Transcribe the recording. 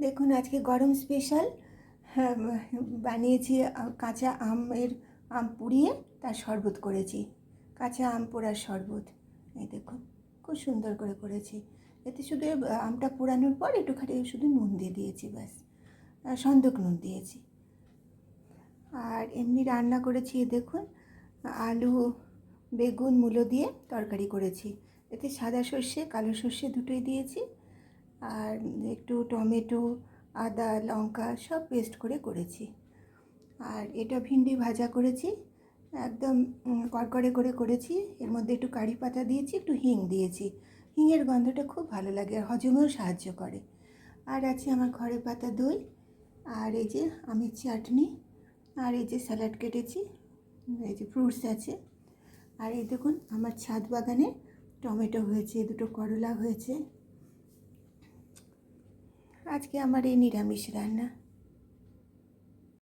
দেখুন আজকে গরম স্পেশাল বানিয়েছি কাঁচা আম পুড়িয়ে তার শরবত করেছি। কাঁচা আম পোড়ার শরবত, এই দেখুন খুব সুন্দর করে করেছি। এতে শুধু আমটা পোড়ানোর পর একটুখানি শুধু নুন দিয়ে দিয়েছি, ব্যাস, সন্দক নুন দিয়েছি। আর এমনি রান্না করেছি, দেখুন আলু বেগুন মূলো দিয়ে তরকারি করেছি। এতে সাদা সর্ষে কালো সর্ষে দুটোই দিয়েছি, আর একটু টমেটো আদা লঙ্কা সব পেস্ট করে করেছি। আর এটা ভিন্ডি ভাজা করেছি, একদম কড়কড়ে করে করেছি। এর মধ্যে একটু কারি পাতা দিয়েছি, একটু হিং দিয়েছি। হিঙের গন্ধটা খুব ভালো লাগে আর হজমেও সাহায্য করে। আর আছে আমার ঘরে পাতা দই, আর এই যে আমের চাটনি, আর এই যে স্যালাড কেটেছি, এই যে ফ্রুটস আছে। আর এই দেখুন আমার ছাদ বাগানে টমেটো হয়েছে, দুটো করলা হয়েছে। আজকে আমার এই নিরামিষ রান্না।